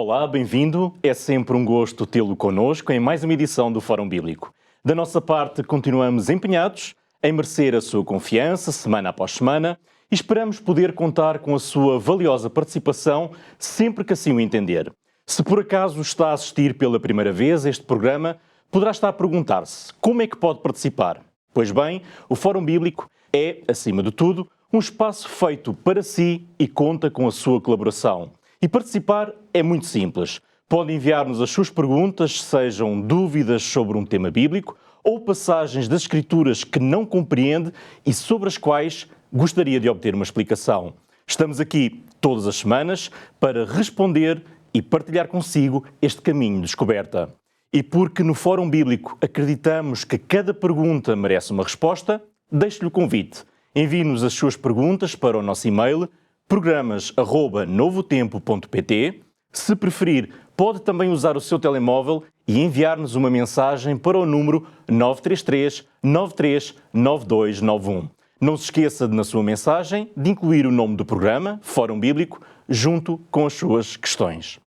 Olá, bem-vindo. É sempre um gosto tê-lo connosco em mais uma edição do Fórum Bíblico. Da nossa parte, continuamos empenhados em merecer a sua confiança, semana após semana, e esperamos poder contar com a sua valiosa participação sempre que assim o entender. Se por acaso está a assistir pela primeira vez a este programa, poderá estar a perguntar-se como é que pode participar. Pois bem, o Fórum Bíblico é, acima de tudo, um espaço feito para si e conta com a sua colaboração. E participar é muito simples. Pode enviar-nos as suas perguntas, sejam dúvidas sobre um tema bíblico ou passagens das Escrituras que não compreende e sobre as quais gostaria de obter uma explicação. Estamos aqui todas as semanas para responder e partilhar consigo este caminho de descoberta. E porque no Fórum Bíblico acreditamos que cada pergunta merece uma resposta, deixo-lhe o convite. Envie-nos as suas perguntas para o nosso e-mail programas@novotempo.pt. Se preferir, pode também usar o seu telemóvel e enviar-nos uma mensagem para o número 933 93 9291. Não se esqueça de, na sua mensagem, de incluir o nome do programa, Fórum Bíblico, junto com as suas questões.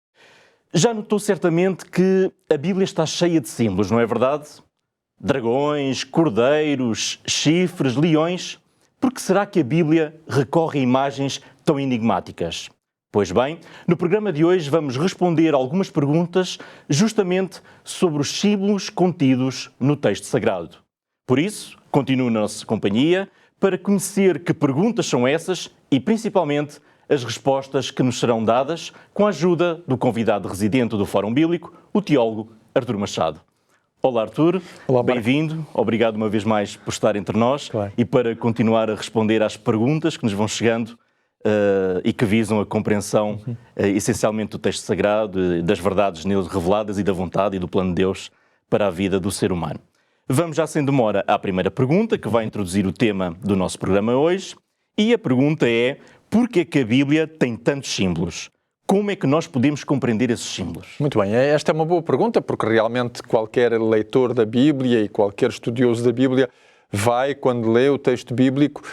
Já notou certamente que a Bíblia está cheia de símbolos, não é verdade? Dragões, cordeiros, chifres, leões. Por que será que a Bíblia recorre a imagens tão enigmáticas? Pois bem, no programa de hoje vamos responder algumas perguntas justamente sobre os símbolos contidos no texto sagrado. Por isso, continue na nossa companhia para conhecer que perguntas são essas e, principalmente, as respostas que nos serão dadas com a ajuda do convidado residente do Fórum Bíblico, o teólogo Artur Machado. Olá, Artur. Olá, bem-vindo. Obrigado uma vez mais por estar entre nós. Claro. E para continuar a responder às perguntas que nos vão chegando e que visam a compreensão essencialmente do texto sagrado, das verdades nele reveladas e da vontade e do plano de Deus para a vida do ser humano. Vamos já sem demora à primeira pergunta, que vai introduzir o tema do nosso programa hoje. E a pergunta é: por que é que a Bíblia tem tantos símbolos? Como é que nós podemos compreender esses símbolos? Muito bem, esta é uma boa pergunta, porque realmente qualquer leitor da Bíblia e qualquer estudioso da Bíblia vai, quando lê o texto bíblico,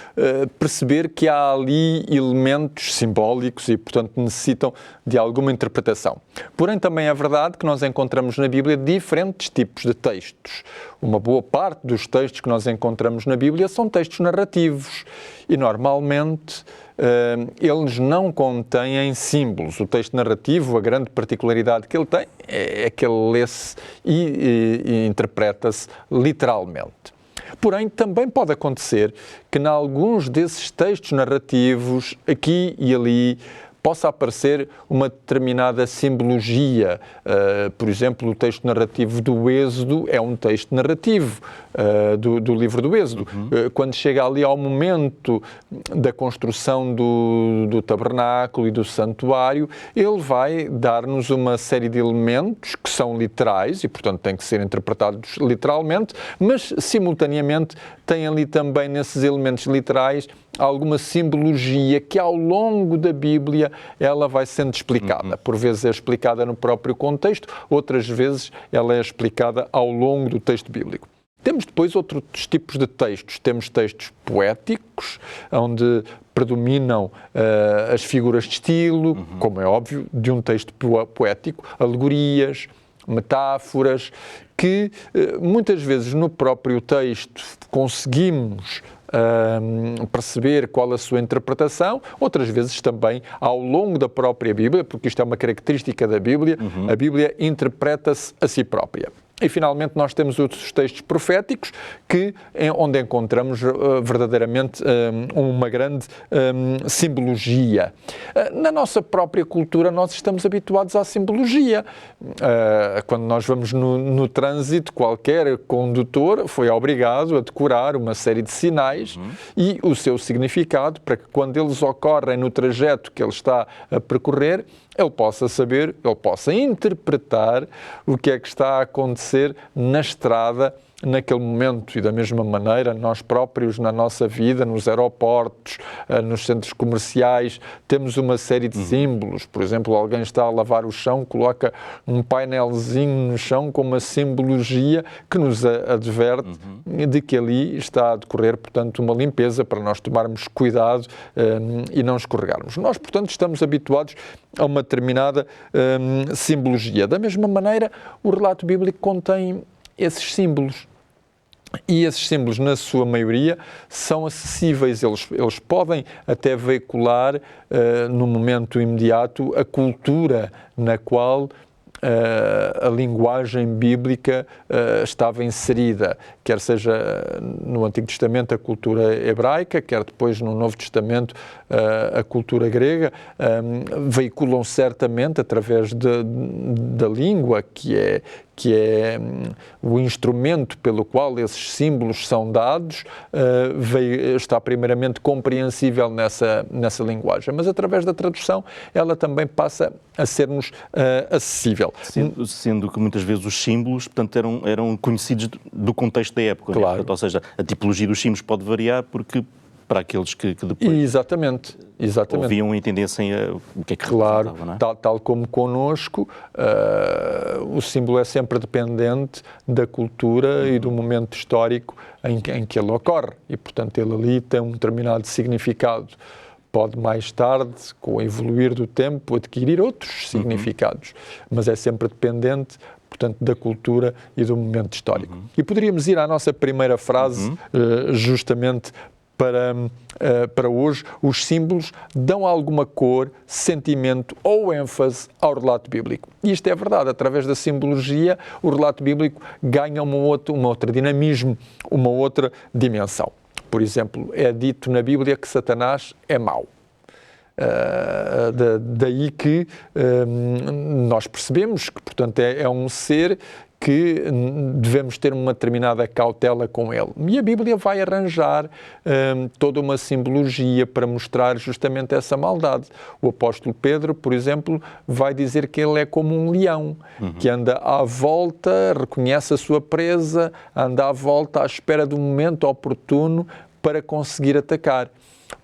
perceber que há ali elementos simbólicos e, portanto, necessitam de alguma interpretação. Porém, também é verdade que nós encontramos na Bíblia diferentes tipos de textos. Uma boa parte dos textos que nós encontramos na Bíblia são textos narrativos e, normalmente, eles não contêm símbolos. O texto narrativo, a grande particularidade que ele tem é que ele lê-se e interpreta-se literalmente. Porém, também pode acontecer que, em alguns desses textos narrativos, aqui e ali, possa aparecer uma determinada simbologia. Por exemplo, o texto narrativo do Êxodo é um texto narrativo do livro do Êxodo. Quando chega ali ao momento da construção do tabernáculo e do santuário, ele vai dar-nos uma série de elementos que são literais e, portanto, têm que ser interpretados literalmente, mas, simultaneamente, tem ali também, nesses elementos literais, alguma simbologia que, ao longo da Bíblia, ela vai sendo explicada. Por vezes é explicada no próprio contexto, outras vezes ela é explicada ao longo do texto bíblico. Temos depois outros tipos de textos. Temos textos poéticos, onde predominam as figuras de estilo, como é óbvio, de um texto poético, alegorias, metáforas, que muitas vezes no próprio texto conseguimos perceber qual a sua interpretação, outras vezes também ao longo da própria Bíblia, porque isto é uma característica da Bíblia, a Bíblia interpreta-se a si própria. E, finalmente, nós temos outros textos proféticos onde encontramos verdadeiramente uma grande simbologia. Na nossa própria cultura, nós estamos habituados à simbologia. Quando nós vamos no trânsito, qualquer condutor foi obrigado a decorar uma série de sinais e o seu significado, para que, quando eles ocorrem no trajeto que ele está a percorrer, ele possa saber, ele possa interpretar o que é que está a acontecer na estrada naquele momento, e da mesma maneira nós próprios na nossa vida, nos aeroportos, nos centros comerciais, temos uma série de símbolos. Por exemplo, alguém está a lavar o chão, coloca um painelzinho no chão com uma simbologia que nos adverte de que ali está a decorrer, portanto, uma limpeza para nós tomarmos cuidado e não escorregarmos. Nós, portanto, estamos habituados a uma determinada simbologia. Da mesma maneira, o relato bíblico contém esses símbolos. E esses símbolos, na sua maioria, são acessíveis. Eles podem até veicular, no momento imediato, a cultura na qual a linguagem bíblica estava inserida, quer seja no Antigo Testamento a cultura hebraica, quer depois no Novo Testamento a cultura grega, veiculam certamente através da língua, que é o instrumento pelo qual esses símbolos são dados, está primeiramente compreensível nessa linguagem, mas através da tradução ela também passa a ser-nos acessível. Sendo que muitas vezes os símbolos, portanto, eram conhecidos do contexto da época. Claro. Né? Portanto, ou seja, a tipologia dos símbolos pode variar porque para aqueles que depois Exatamente. ouviam e entendessem o que é que claro, representava, não é? tal como connosco, o símbolo é sempre dependente da cultura e do momento histórico em que ele ocorre e, portanto, ele ali tem um determinado significado. Pode mais tarde, com o evoluir do tempo, adquirir outros significados, mas é sempre dependente, portanto, da cultura e do momento histórico. E poderíamos ir à nossa primeira frase, justamente para hoje. Os símbolos dão alguma cor, sentimento ou ênfase ao relato bíblico. E isto é verdade. Através da simbologia, o relato bíblico ganha um outro dinamismo, uma outra dimensão. Por exemplo, é dito na Bíblia que Satanás é mau. Daí que nós percebemos que, portanto, é um ser que devemos ter uma determinada cautela com ele. E a Bíblia vai arranjar toda uma simbologia para mostrar justamente essa maldade. O apóstolo Pedro, por exemplo, vai dizer que ele é como um leão, que anda à volta, reconhece a sua presa, anda à volta à espera do momento oportuno para conseguir atacar.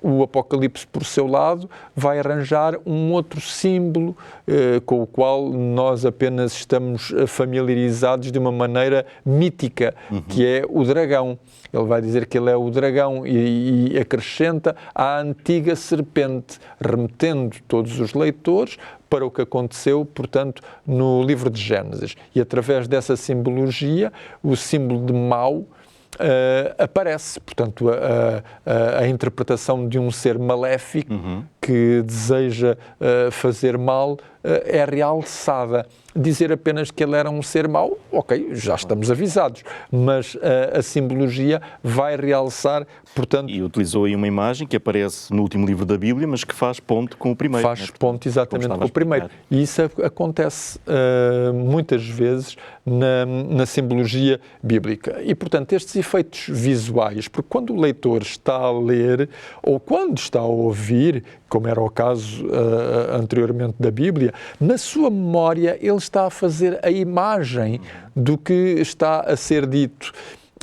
O Apocalipse, por seu lado, vai arranjar um outro símbolo com o qual nós apenas estamos familiarizados de uma maneira mítica, que é o dragão. Ele vai dizer que ele é o dragão e acrescenta a antiga serpente, remetendo todos os leitores para o que aconteceu, portanto, no livro de Gênesis. E através dessa simbologia, o símbolo de mau aparece, portanto, a interpretação de um ser maléfico que deseja fazer mal é realçada. Dizer apenas que ele era um ser mau, ok, já estamos avisados, mas a simbologia vai realçar, portanto... E utilizou aí uma imagem que aparece no último livro da Bíblia, mas que faz ponto com o primeiro. Faz ponto exatamente com o primeiro. E isso acontece muitas vezes na simbologia bíblica. E, portanto, estes efeitos visuais, porque quando o leitor está a ler ou quando está a ouvir, como era o caso anteriormente da Bíblia, na sua memória ele está a fazer a imagem do que está a ser dito.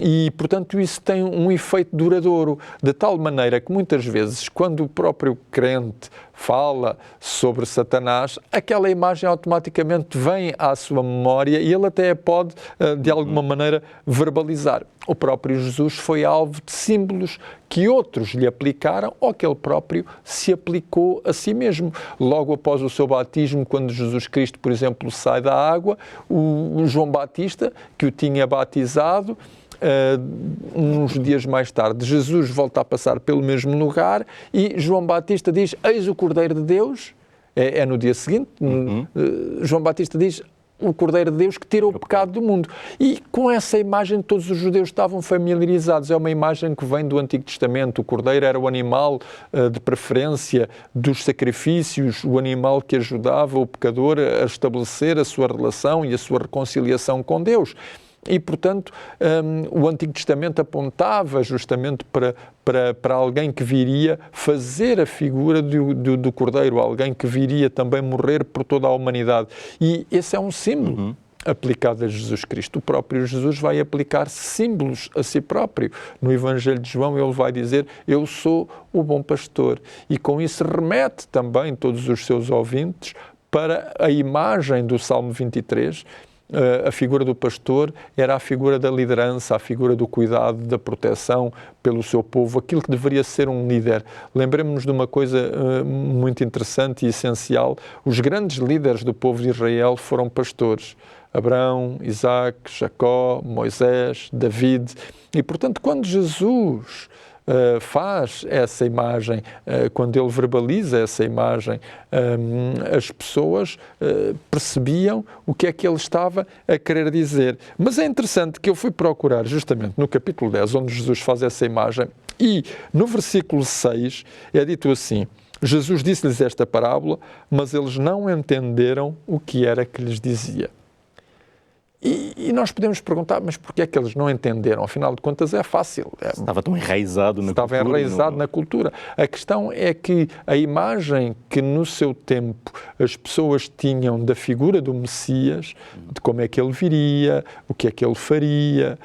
E, portanto, isso tem um efeito duradouro, de tal maneira que muitas vezes, quando o próprio crente fala sobre Satanás, aquela imagem automaticamente vem à sua memória e ele até pode, de alguma maneira, verbalizar. O próprio Jesus foi alvo de símbolos que outros lhe aplicaram ou que ele próprio se aplicou a si mesmo. Logo após o seu batismo, quando Jesus Cristo, por exemplo, sai da água, o João Batista, que o tinha batizado, uns dias mais tarde, Jesus volta a passar pelo mesmo lugar e João Batista diz: eis o Cordeiro de Deus. É no dia seguinte, João Batista diz: o Cordeiro de Deus que tira o pecado do mundo. E com essa imagem todos os judeus estavam familiarizados. É uma imagem que vem do Antigo Testamento. O Cordeiro era o animal de preferência dos sacrifícios, o animal que ajudava o pecador a estabelecer a sua relação e a sua reconciliação com Deus. E, portanto, o Antigo Testamento apontava justamente para alguém que viria fazer a figura do Cordeiro, alguém que viria também morrer por toda a humanidade. E esse é um símbolo. aplicado a Jesus Cristo. O próprio Jesus vai aplicar símbolos a si próprio. No Evangelho de João ele vai dizer: eu sou o bom pastor. E com isso remete também todos os seus ouvintes para a imagem do Salmo 23, a figura do pastor era a figura da liderança, a figura do cuidado, da proteção pelo seu povo, aquilo que deveria ser um líder. Lembremos-nos de uma coisa muito interessante e essencial: os grandes líderes do povo de Israel foram pastores. Abraão, Isaac, Jacó, Moisés, David. E, portanto, quando Jesus faz essa imagem, quando ele verbaliza essa imagem, as pessoas percebiam o que é que ele estava a querer dizer. Mas é interessante que eu fui procurar justamente no capítulo 10, onde Jesus faz essa imagem, e no versículo 6 é dito assim: Jesus disse-lhes esta parábola, mas eles não entenderam o que era que lhes dizia. E nós podemos perguntar, mas porquê é que eles não entenderam? Afinal de contas é fácil. Estava tão enraizado na cultura. Estava enraizado na cultura. A questão é que a imagem que no seu tempo as pessoas tinham da figura do Messias, de como é que ele viria, o que é que ele faria,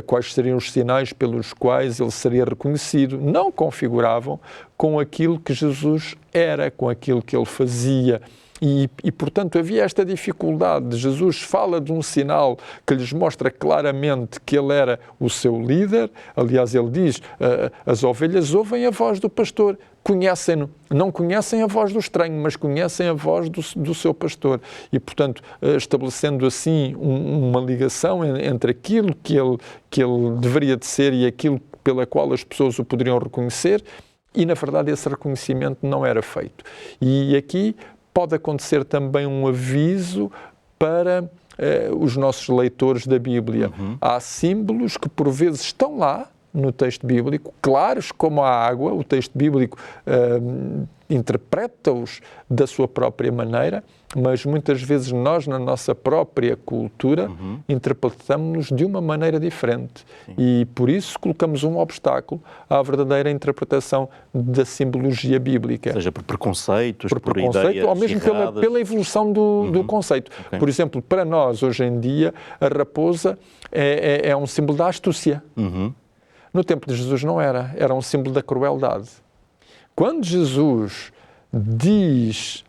quais seriam os sinais pelos quais ele seria reconhecido, não configuravam com aquilo que Jesus era, com aquilo que ele fazia. E, portanto, havia esta dificuldade. Jesus fala de um sinal que lhes mostra claramente que ele era o seu líder. Aliás, ele diz, as ovelhas ouvem a voz do pastor, conhecem-no. Não conhecem a voz do estranho, mas conhecem a voz do seu pastor. E, portanto, estabelecendo assim uma ligação entre aquilo que ele deveria de ser e aquilo pela qual as pessoas o poderiam reconhecer, e, na verdade, esse reconhecimento não era feito. E aqui pode acontecer também um aviso para os nossos leitores da Bíblia. Há símbolos que por vezes estão lá no texto bíblico, claros como a água. O texto bíblico interpreta-os da sua própria maneira, mas muitas vezes nós, na nossa própria cultura, interpretamos-nos de uma maneira diferente. Sim. E por isso colocamos um obstáculo à verdadeira interpretação da simbologia bíblica. Ou seja, por preconceitos, por preconceito, ou mesmo pela evolução do conceito. Okay. Por exemplo, para nós, hoje em dia, a raposa é um símbolo da astúcia. No tempo de Jesus não era. Era um símbolo da crueldade. Quando Jesus diz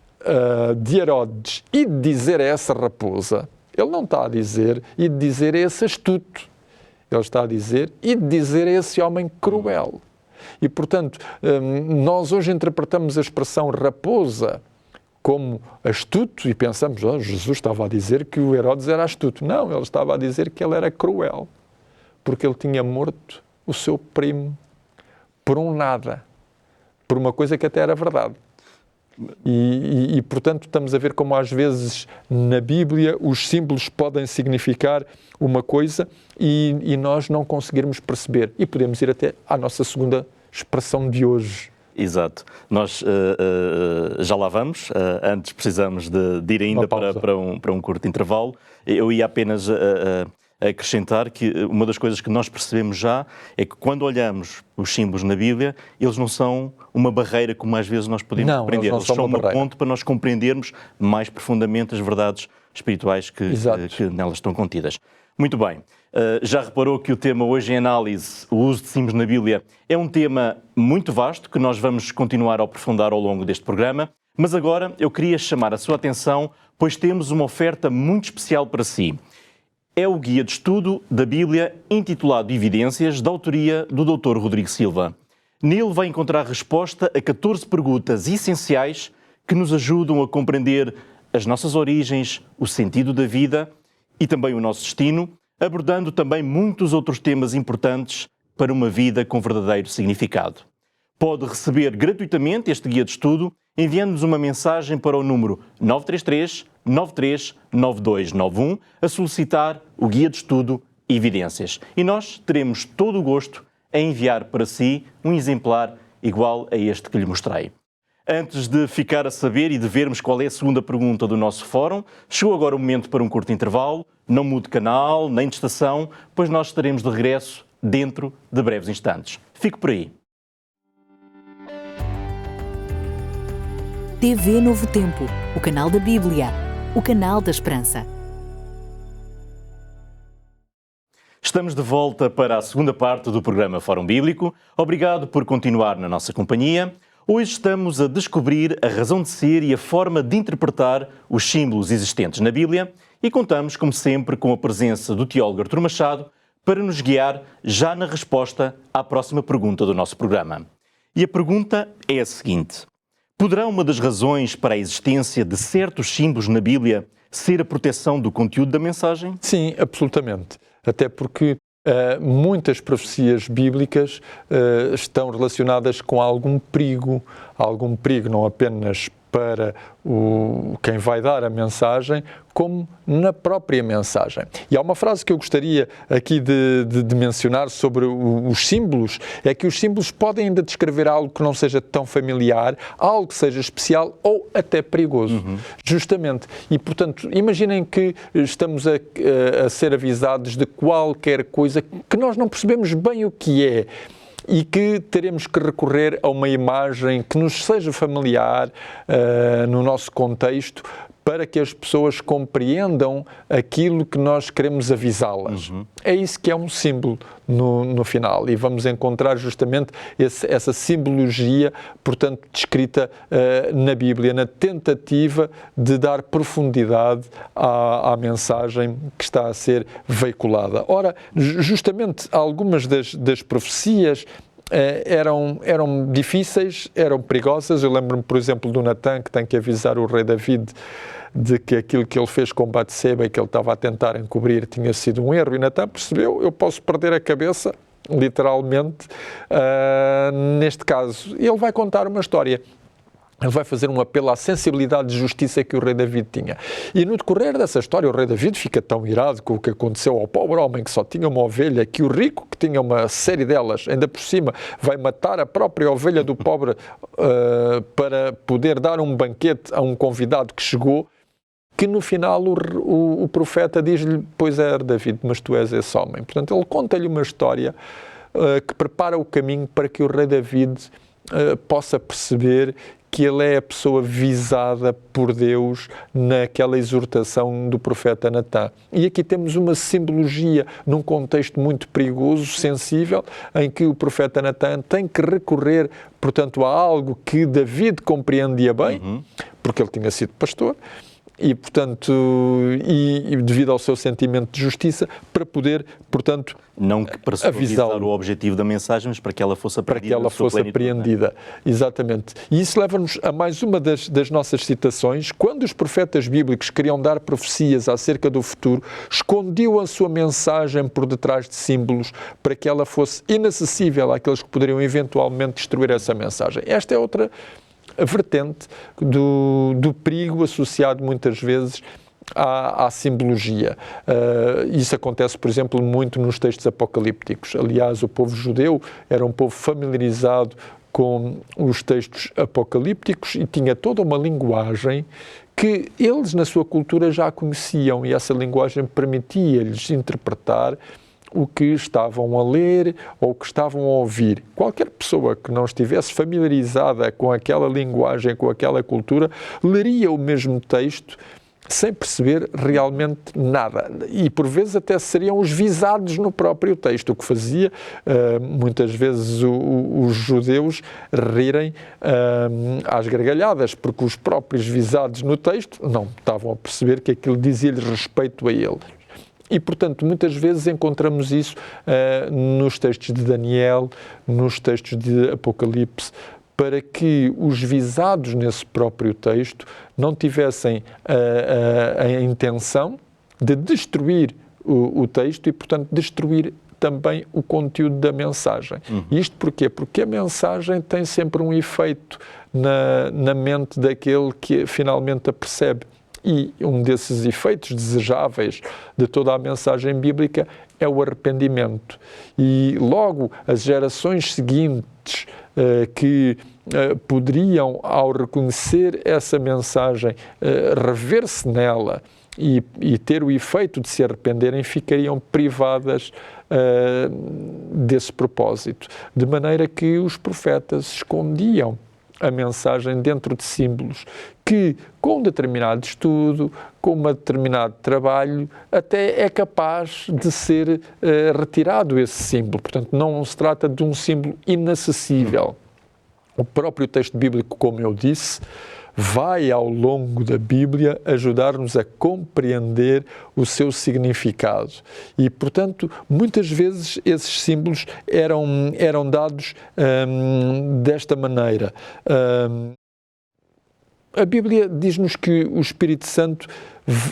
de Herodes e de dizer a essa raposa, ele não está a dizer e de dizer a esse astuto. Ele está a dizer e de dizer a esse homem cruel. E, portanto, nós hoje interpretamos a expressão raposa como astuto e pensamos, Jesus estava a dizer que o Herodes era astuto. Não, ele estava a dizer que ele era cruel, porque ele tinha morto o seu primo por um nada, por uma coisa que até era verdade. E, portanto, estamos a ver como às vezes na Bíblia os símbolos podem significar uma coisa e nós não conseguirmos perceber. E podemos ir até à nossa segunda expressão de hoje. Exato. Nós já lá vamos. Antes precisamos de ir ainda para um curto intervalo. Eu ia apenas acrescentar que uma das coisas que nós percebemos já é que quando olhamos os símbolos na Bíblia, eles não são uma barreira como às vezes nós podemos compreender. Eles são uma ponte para nós compreendermos mais profundamente as verdades espirituais que nelas estão contidas. Muito bem. Já reparou que o tema hoje em análise, o uso de símbolos na Bíblia, é um tema muito vasto que nós vamos continuar a aprofundar ao longo deste programa, mas agora eu queria chamar a sua atenção, pois temos uma oferta muito especial para si. É o guia de estudo da Bíblia intitulado Evidências, da autoria do Dr. Rodrigo Silva. Nele vai encontrar resposta a 14 perguntas essenciais que nos ajudam a compreender as nossas origens, o sentido da vida e também o nosso destino, abordando também muitos outros temas importantes para uma vida com verdadeiro significado. Pode receber gratuitamente este guia de estudo enviando-nos uma mensagem para o número 933 93 9291 a solicitar o guia de estudo Evidências. E nós teremos todo o gosto em enviar para si um exemplar igual a este que lhe mostrei. Antes de ficar a saber e de vermos qual é a segunda pergunta do nosso fórum, chegou agora o momento para um curto intervalo. Não mude de canal, nem de estação, pois nós estaremos de regresso dentro de breves instantes. Fique por aí. TV Novo Tempo, o canal da Bíblia, o canal da Esperança. Estamos de volta para a segunda parte do programa Fórum Bíblico. Obrigado por continuar na nossa companhia. Hoje estamos a descobrir a razão de ser e a forma de interpretar os símbolos existentes na Bíblia e contamos, como sempre, com a presença do teólogo Artur Machado para nos guiar já na resposta à próxima pergunta do nosso programa. E a pergunta é a seguinte: poderá uma das razões para a existência de certos símbolos na Bíblia ser a proteção do conteúdo da mensagem? Sim, absolutamente. Até porque muitas profecias bíblicas estão relacionadas com algum perigo não apenas para quem vai dar a mensagem, como na própria mensagem. E há uma frase que eu gostaria aqui de mencionar sobre os símbolos, é que os símbolos podem ainda descrever algo que não seja tão familiar, algo que seja especial ou até perigoso. Justamente. E, portanto, imaginem que estamos a ser avisados de qualquer coisa que nós não percebemos bem o que é, e que teremos que recorrer a uma imagem que nos seja familiar no nosso contexto, para que as pessoas compreendam aquilo que nós queremos avisá-las. É isso que é um símbolo no final, e vamos encontrar justamente essa simbologia, portanto, descrita na Bíblia, na tentativa de dar profundidade à mensagem que está a ser veiculada. Ora, justamente algumas das profecias eram difíceis, eram perigosas. Eu lembro-me, por exemplo, do Natã, que tem que avisar o rei David de que aquilo que ele fez com Batseba e que ele estava a tentar encobrir tinha sido um erro, e Natã percebeu: eu posso perder a cabeça, literalmente, neste caso. E ele vai contar uma história. Ele vai fazer um apelo à sensibilidade de justiça que o rei David tinha. E no decorrer dessa história, o rei David fica tão irado com o que aconteceu ao pobre homem que só tinha uma ovelha, que o rico, que tinha uma série delas, ainda por cima, vai matar a própria ovelha do pobre para poder dar um banquete a um convidado que chegou, que no final o profeta diz-lhe: pois é, David, mas tu és esse homem. Portanto, ele conta-lhe uma história que prepara o caminho para que o rei David possa perceber que ele é a pessoa visada por Deus naquela exortação do profeta Natã. E aqui temos uma simbologia num contexto muito perigoso, sensível, em que o profeta Natã tem que recorrer, portanto, a algo que David compreendia bem, porque ele tinha sido pastor, e, portanto, e devido ao seu sentimento de justiça, para poder, portanto, não que para supervisar o objetivo da mensagem, mas para que ela fosse apreendida. Para que ela fosse apreendida, exatamente. E isso leva-nos a mais uma das nossas citações. Quando os profetas bíblicos queriam dar profecias acerca do futuro, escondiam a sua mensagem por detrás de símbolos para que ela fosse inacessível àqueles que poderiam eventualmente destruir essa mensagem. Esta é outra vertente do perigo associado muitas vezes à simbologia. Isso acontece, por exemplo, muito nos textos apocalípticos. Aliás, o povo judeu era um povo familiarizado com os textos apocalípticos e tinha toda uma linguagem que eles, na sua cultura, já conheciam, e essa linguagem permitia-lhes interpretar o que estavam a ler ou o que estavam a ouvir. Qualquer pessoa que não estivesse familiarizada com aquela linguagem, com aquela cultura, leria o mesmo texto sem perceber realmente nada. E, por vezes, até seriam os visados no próprio texto, o que fazia, muitas vezes, os judeus rirem às gargalhadas, porque os próprios visados no texto não estavam a perceber que aquilo dizia-lhes respeito a eles. E, portanto, muitas vezes encontramos isso nos textos de Daniel, nos textos de Apocalipse, para que os visados nesse próprio texto não tivessem a intenção de destruir o texto e, portanto, destruir também o conteúdo da mensagem. Isto porquê? Porque a mensagem tem sempre um efeito na mente daquele que finalmente a percebe. E um desses efeitos desejáveis de toda a mensagem bíblica é o arrependimento. E logo as gerações seguintes que poderiam, ao reconhecer essa mensagem, rever-se nela e ter o efeito de se arrependerem, ficariam privadas desse propósito. De maneira que os profetas escondiam a mensagem dentro de símbolos que, com um determinado estudo, com um determinado trabalho, até é capaz de ser retirado esse símbolo. Portanto, não se trata de um símbolo inacessível. O próprio texto bíblico, como eu disse, vai ao longo da Bíblia ajudar-nos a compreender o seu significado. E, portanto, muitas vezes esses símbolos eram dados desta maneira. A Bíblia diz-nos que o Espírito Santo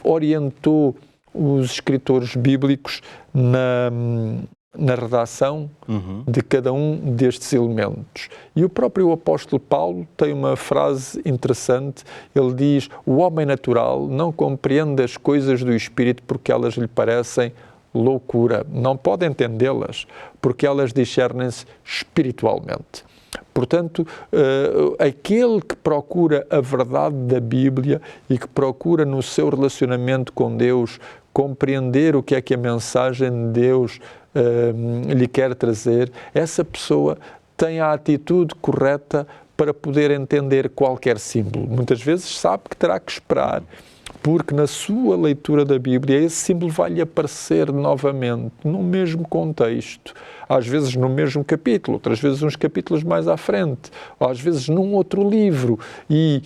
orientou os escritores bíblicos na redação de cada um destes elementos. E o próprio apóstolo Paulo tem uma frase interessante. Ele diz: o homem natural não compreende as coisas do Espírito porque elas lhe parecem loucura. Não pode entendê-las porque elas discernem-se espiritualmente. Portanto, aquele que procura a verdade da Bíblia e que procura no seu relacionamento com Deus compreender o que é que a mensagem de Deus lhe quer trazer, essa pessoa tem a atitude correta para poder entender qualquer símbolo. Muitas vezes sabe que terá que esperar, porque na sua leitura da Bíblia esse símbolo vai-lhe aparecer novamente, no mesmo contexto, às vezes no mesmo capítulo, outras vezes uns capítulos mais à frente, ou às vezes num outro livro, e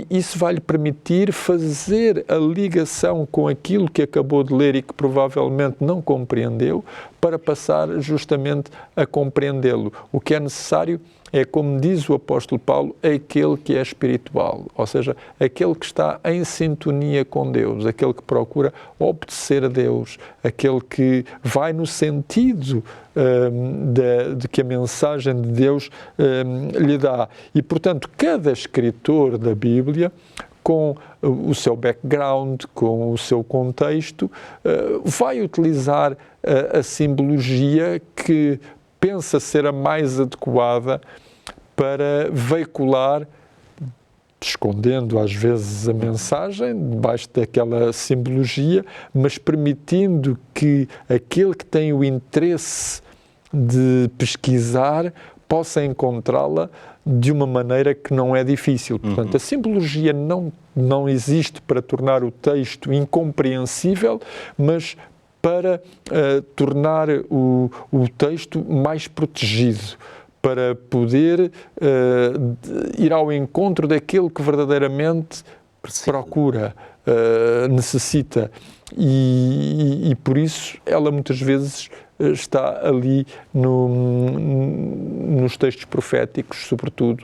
isso vai-lhe permitir fazer a ligação com aquilo que acabou de ler e que provavelmente não compreendeu, para passar justamente a compreendê-lo. O que é necessário é, como diz o apóstolo Paulo, aquele que é espiritual, ou seja, aquele que está em sintonia com Deus, aquele que procura obedecer a Deus, aquele que vai no sentido de que a mensagem de Deus lhe dá. E, portanto, cada escritor da Bíblia, com o seu background, com o seu contexto, vai utilizar a simbologia que pensa ser a mais adequada para veicular, escondendo às vezes a mensagem debaixo daquela simbologia, mas permitindo que aquele que tem o interesse de pesquisar possa encontrá-la de uma maneira que não é difícil. Portanto, a simbologia não existe para tornar o texto incompreensível, mas para tornar o texto mais protegido, para poder ir ao encontro daquilo que verdadeiramente procura, necessita. E por isso ela muitas vezes está ali nos textos proféticos, sobretudo,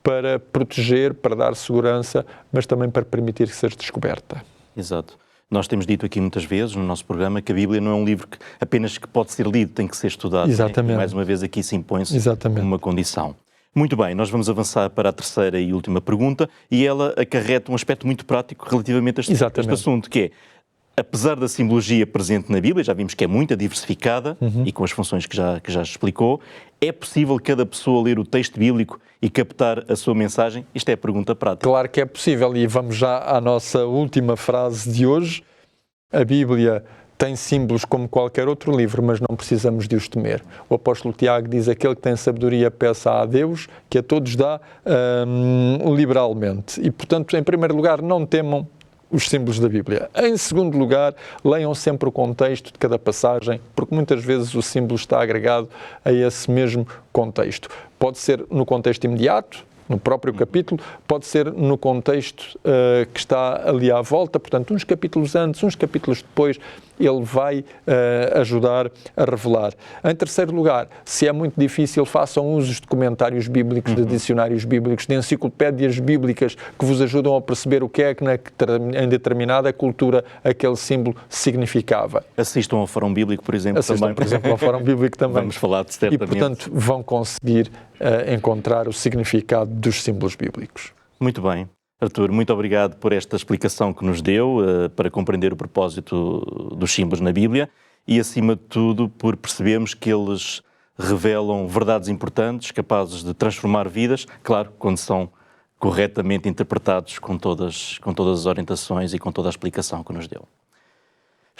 para proteger, para dar segurança, mas também para permitir que seja descoberta. Exato. Nós temos dito aqui muitas vezes no nosso programa que a Bíblia não é um livro que apenas que pode ser lido, tem que ser estudado. Exatamente. E mais uma vez aqui se impõe-se uma condição. Muito bem, nós vamos avançar para a terceira e última pergunta, e ela acarreta um aspecto muito prático relativamente a este assunto, que é, apesar da simbologia presente na Bíblia, já vimos que é muito diversificada e com as funções que já explicou, é possível cada pessoa ler o texto bíblico e captar a sua mensagem? Isto é a pergunta prática. Claro que é possível, e vamos já à nossa última frase de hoje. A Bíblia tem símbolos como qualquer outro livro, mas não precisamos de os temer. O apóstolo Tiago diz: aquele que tem sabedoria peça a Deus, que a todos dá liberalmente. E, portanto, em primeiro lugar, não temam os símbolos da Bíblia. Em segundo lugar, leiam sempre o contexto de cada passagem, porque muitas vezes o símbolo está agregado a esse mesmo contexto. Pode ser no contexto imediato, no próprio capítulo, pode ser no contexto que está ali à volta, portanto, uns capítulos antes, uns capítulos depois, ele vai ajudar a revelar. Em terceiro lugar, se é muito difícil, façam uso de comentários bíblicos, de dicionários bíblicos, de enciclopédias bíblicas que vos ajudam a perceber o que é que em determinada cultura aquele símbolo significava. Assistam ao Fórum Bíblico, por exemplo. Assistam, por exemplo, ao Fórum Bíblico também. Vamos falar de certamente. E, portanto, vão conseguir encontrar o significado dos símbolos bíblicos. Muito bem. Artur, muito obrigado por esta explicação que nos deu para compreender o propósito dos símbolos na Bíblia e, acima de tudo, por percebermos que eles revelam verdades importantes, capazes de transformar vidas, claro, quando são corretamente interpretados com todas as orientações e com toda a explicação que nos deu.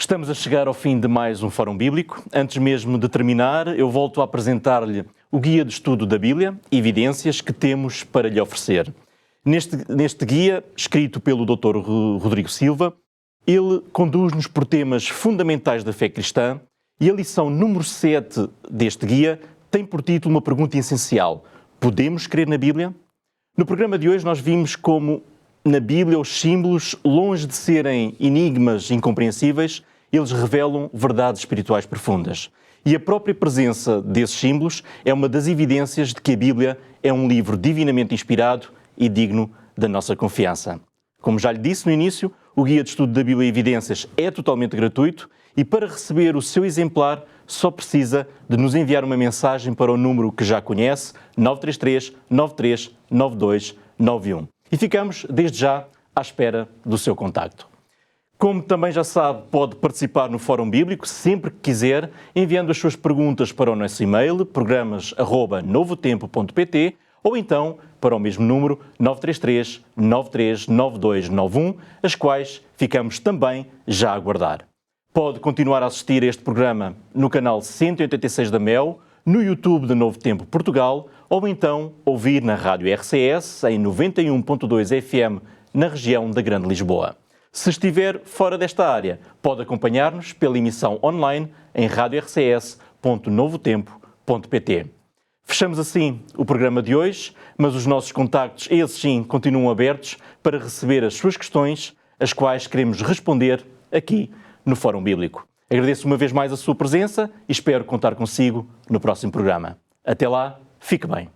Estamos a chegar ao fim de mais um Fórum Bíblico. Antes mesmo de terminar, eu volto a apresentar-lhe o Guia de Estudo da Bíblia, Evidências, que temos para lhe oferecer. Neste guia, escrito pelo Dr. Rodrigo Silva, ele conduz-nos por temas fundamentais da fé cristã e a lição número 7 deste guia tem por título uma pergunta essencial: podemos crer na Bíblia? No programa de hoje nós vimos como na Bíblia os símbolos, longe de serem enigmas incompreensíveis, eles revelam verdades espirituais profundas. E a própria presença desses símbolos é uma das evidências de que a Bíblia é um livro divinamente inspirado e digno da nossa confiança. Como já lhe disse no início, o Guia de Estudo da Bíblia e Evidências é totalmente gratuito e para receber o seu exemplar só precisa de nos enviar uma mensagem para o número que já conhece, 933 93 92 91. E ficamos, desde já, à espera do seu contacto. Como também já sabe, pode participar no Fórum Bíblico sempre que quiser, enviando as suas perguntas para o nosso e-mail, programas@novotempo.pt, ou então para o mesmo número 933 93 92 91, as quais ficamos também já a aguardar. Pode continuar a assistir a este programa no canal 186 da MEL, no YouTube de Novo Tempo Portugal, ou então ouvir na Rádio RCS em 91.2 FM na região da Grande Lisboa. Se estiver fora desta área, pode acompanhar-nos pela emissão online em radiorcs.novotempo.pt. Fechamos assim o programa de hoje, mas os nossos contactos, esses sim, continuam abertos para receber as suas questões, as quais queremos responder aqui no Fórum Bíblico. Agradeço uma vez mais a sua presença e espero contar consigo no próximo programa. Até lá, fique bem.